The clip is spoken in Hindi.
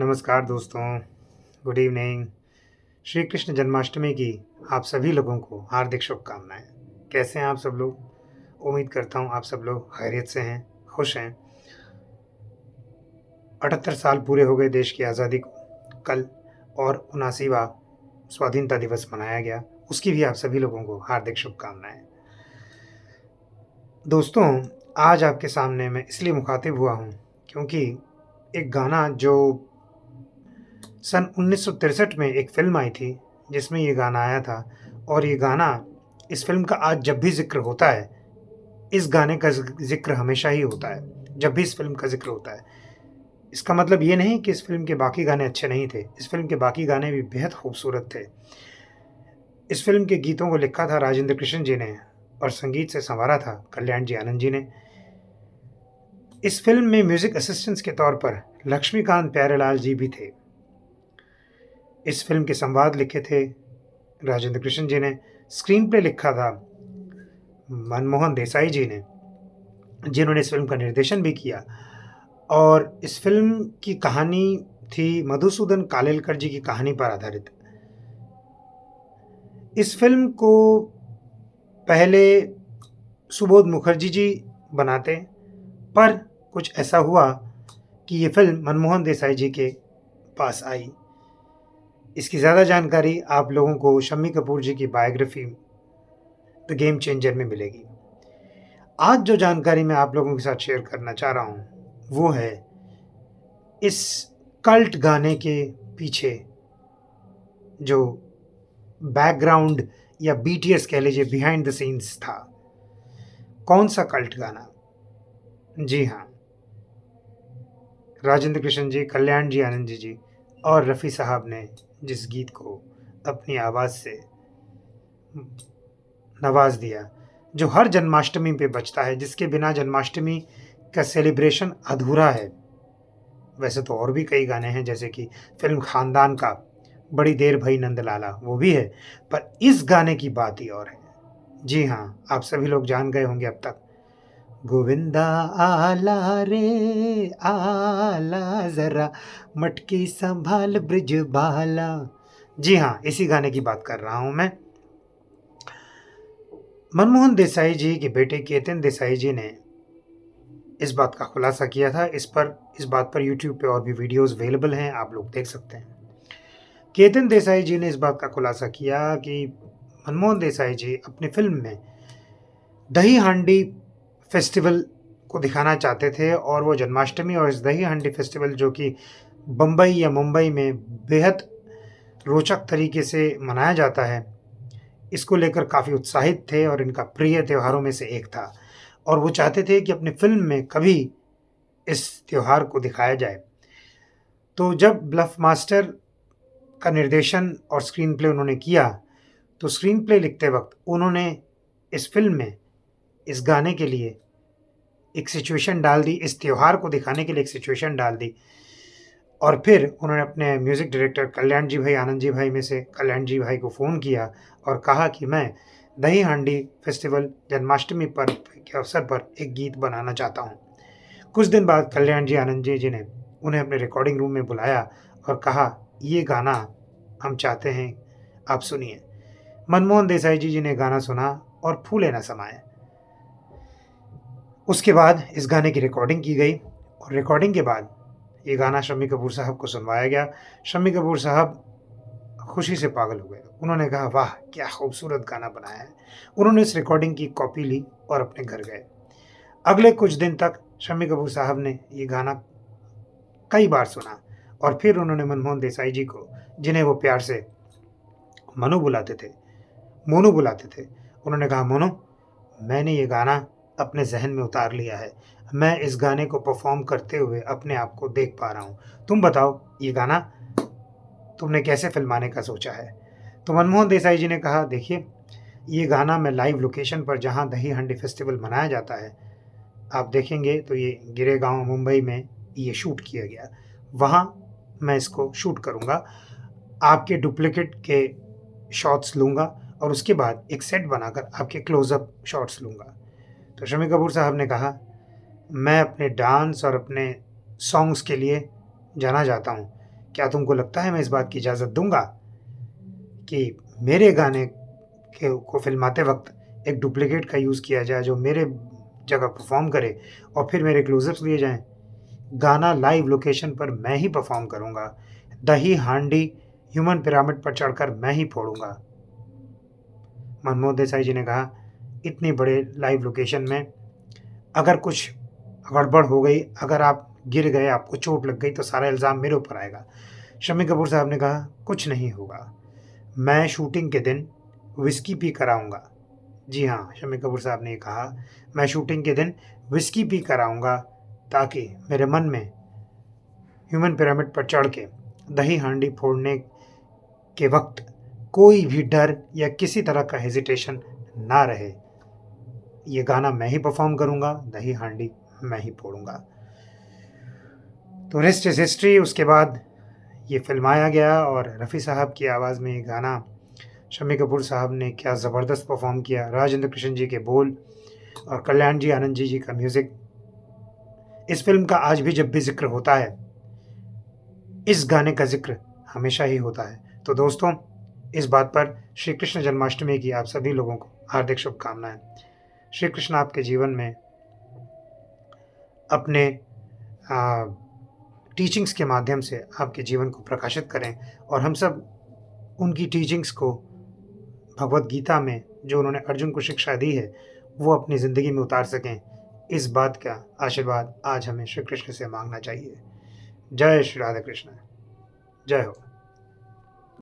नमस्कार दोस्तों, गुड इवनिंग। श्री कृष्ण जन्माष्टमी की आप सभी लोगों को हार्दिक शुभकामनाएँ। कैसे हैं आप सब लोग? उम्मीद करता हूँ आप सब लोग खैरियत से हैं, खुश हैं। 78 साल पूरे हो गए देश की आज़ादी को कल और 79वां स्वाधीनता दिवस मनाया गया, उसकी भी आप सभी लोगों को हार्दिक शुभकामनाएँ। दोस्तों, आज आपके सामने मैं इसलिए मुखातिब हुआ हूँ क्योंकि एक गाना जो सन 1963 में एक फ़िल्म आई थी, जिसमें ये गाना आया था और ये गाना इस फ़िल्म का आज जब भी ज़िक्र होता है, इस गाने का ज़िक्र हमेशा ही होता है, जब भी इस फ़िल्म का ज़िक्र होता है। इसका मतलब ये नहीं कि इस फ़िल्म के बाकी गाने अच्छे नहीं थे, इस फ़िल्म के बाकी गाने भी बेहद खूबसूरत थे। इस फ़िल्म के गीतों को लिखा था राजेंद्र कृष्ण जी ने और संगीत से सँवारा था कल्याण जी आनंद जी ने। इस फ़िल्म में म्यूज़िक असिस्टेंट्स के तौर पर लक्ष्मीकांत प्यारेलाल जी भी थे। इस फ़िल्म के संवाद लिखे थे राजेंद्र कृष्ण जी ने, स्क्रीन प्ले लिखा था मनमोहन देसाई जी ने, जिन्होंने इस फ़िल्म का निर्देशन भी किया और इस फ़िल्म की कहानी थी मधुसूदन कालेलकर जी की कहानी पर आधारित। इस फ़िल्म को पहले सुबोध मुखर्जी जी बनाते, पर कुछ ऐसा हुआ कि ये फ़िल्म मनमोहन देसाई जी के पास आई। इसकी ज़्यादा जानकारी आप लोगों को शम्मी कपूर जी की बायोग्राफ़ी द गेम चेंजर में मिलेगी। आज जो जानकारी मैं आप लोगों के साथ शेयर करना चाह रहा हूँ, वो है इस कल्ट गाने के पीछे जो बैकग्राउंड या बीटीएस कह लीजिए, बिहाइंड द सीन्स था। कौन-सा कल्ट गाना? जी हाँ, राजेंद्र कृष्ण जी, कल्याण जी आनंद जी और रफ़ी साहब ने जिस गीत को अपनी आवाज़ से नवाज़ दिया, जो हर जन्माष्टमी पे बजता है, जिसके बिना जन्माष्टमी का सेलिब्रेशन अधूरा है। वैसे तो और भी कई गाने हैं, जैसे कि फ़िल्म खानदान का बड़ी देर भई नंदलाला, वो भी है, पर इस गाने की बात ही और है। जी हाँ, आप सभी लोग जान गए होंगे अब तक। गोविंदा आला रे आला, ज़रा मटकी संभाल ब्रिजबाला। जी हाँ, इसी गाने की बात कर रहा हूँ मैं। मनमोहन देसाई जी के बेटे केतन देसाई जी ने इस बात का खुलासा किया था। इस बात पर यूट्यूब पे और भी वीडियोज़ अवेलेबल हैं, आप लोग देख सकते हैं। केतन देसाई जी ने इस बात का खुलासा किया कि मनमोहन देसाई जी अपनी फ़िल्म में दही हांडी फेस्टिवल को दिखाना चाहते थे और वो जन्माष्टमी और इस दही हांडी फेस्टिवल, जो कि बम्बई या मुंबई में बेहद रोचक तरीके से मनाया जाता है, इसको लेकर काफ़ी उत्साहित थे और इनका प्रिय त्योहारों में से एक था और वो चाहते थे कि अपनी फ़िल्म में कभी इस त्योहार को दिखाया जाए। तो जब ब्लफ मास्टर का निर्देशन और स्क्रीन प्ले उन्होंने किया, तो स्क्रीन प्ले लिखते वक़्त उन्होंने इस फ़िल्म में इस गाने के लिए एक सिचुएशन डाल दी, इस त्योहार को दिखाने के लिए एक सिचुएशन डाल दी और फिर उन्होंने अपने म्यूज़िक डायरेक्टर कल्याण जी भाई आनंद जी भाई में से कल्याण जी भाई को फ़ोन किया और कहा कि मैं दही हांडी फेस्टिवल जन्माष्टमी पर्व के अवसर पर एक गीत बनाना चाहता हूँ। कुछ दिन बाद कल्याण जी आनंद जी ने उन्हें अपने रिकॉर्डिंग रूम में बुलाया और कहा, ये गाना हम चाहते हैं आप सुनिए। मनमोहन देसाई जी ने गाना सुना और फूले न समाये। उसके बाद इस गाने की रिकॉर्डिंग की गई और रिकॉर्डिंग के बाद ये गाना शम्मी कपूर साहब को सुनवाया गया। शम्मी कपूर साहब खुशी से पागल हो गए। उन्होंने कहा, वाह! क्या खूबसूरत गाना बनाया है। उन्होंने इस रिकॉर्डिंग की कॉपी ली और अपने घर गए। अगले कुछ दिन तक शम्मी कपूर साहब ने ये गाना कई बार सुना और फिर उन्होंने मनमोहन देसाई जी को, जिन्हें वो प्यार से मनु बुलाते थे, मोनू बुलाते थे, उन्होंने कहा, मोनू, मैंने ये गाना अपने ज़हन में उतार लिया है। मैं इस गाने को परफ़ॉर्म करते हुए अपने आप को देख पा रहा हूँ। तुम बताओ, ये गाना तुमने कैसे फ़िल्माने का सोचा है? तो मनमोहन देसाई जी ने कहा, देखिए, ये गाना मैं लाइव लोकेशन पर, जहाँ दही हांडी फेस्टिवल मनाया जाता है, आप देखेंगे तो ये गिरेगाँव मुंबई में ये शूट किया गया। वहाँ मैं इसको शूट करूँगा, आपके डुप्लिकेट के शॉट्स लूँगा और उसके बाद एक सेट बनाकर आपके क्लोज़अप शॉट्स लूँगा। तो शम्मी कपूर साहब ने कहा, मैं अपने डांस और अपने सॉन्ग्स के लिए जाना जाता हूँ। क्या तुमको लगता है मैं इस बात की इजाज़त दूँगा कि मेरे गाने को फ़िल्माते वक़्त एक डुप्लीकेट का यूज़ किया जाए जो मेरे जगह परफ़ॉर्म करे और फिर मेरे क्लोज़अप्स लिए जाएँ? गाना लाइव लोकेशन पर मैं ही परफ़ॉर्म करूँगा। दही हांडी ह्यूमन पिरामिड पर चढ़कर मैं ही फोड़ूँगा। मनमोहन देसाई जी ने कहा, इतनी बड़े लाइव लोकेशन में अगर कुछ गड़बड़ हो गई, अगर आप गिर गए, आपको चोट लग गई तो सारा इल्ज़ाम मेरे ऊपर आएगा। शम्मी कपूर साहब ने कहा, कुछ नहीं होगा। मैं शूटिंग के दिन व्हिस्की पी कर आऊँगा। जी हाँ, शम्मी कपूर साहब ने कहा, मैं शूटिंग के दिन व्हिस्की पी कर आऊँगा ताकि मेरे मन में ह्यूमन पिरामिड पर चढ़ के दही हांडी फोड़ने के वक्त कोई भी डर या किसी तरह का हेजिटेशन ना रहे। ये गाना मैं ही परफॉर्म करूँगा, दही हांडी मैं ही फोड़ूँगा। तो रेस्ट इज़ हिस्ट्री। उसके बाद ये फिल्माया गया और रफ़ी साहब की आवाज़ में ये गाना शम्मी कपूर साहब ने क्या ज़बरदस्त परफॉर्म किया। राजेंद्र कृष्ण जी के बोल और कल्याण जी आनंद जी का म्यूज़िक। इस फिल्म का आज भी जब भी ज़िक्र होता है, इस गाने का ज़िक्र हमेशा ही होता है। तो दोस्तों, इस बात पर श्री कृष्ण जन्माष्टमी की आप सभी लोगों को हार्दिक शुभकामनाएं। श्री कृष्ण आपके जीवन में अपने टीचिंग्स के माध्यम से आपके जीवन को प्रकाशित करें और हम सब उनकी टीचिंग्स को भगवत गीता में जो उन्होंने अर्जुन को शिक्षा दी है वो अपनी ज़िंदगी में उतार सकें। इस बात का आशीर्वाद आज हमें श्री कृष्ण से मांगना चाहिए। जय श्री राधा कृष्ण। जय हो।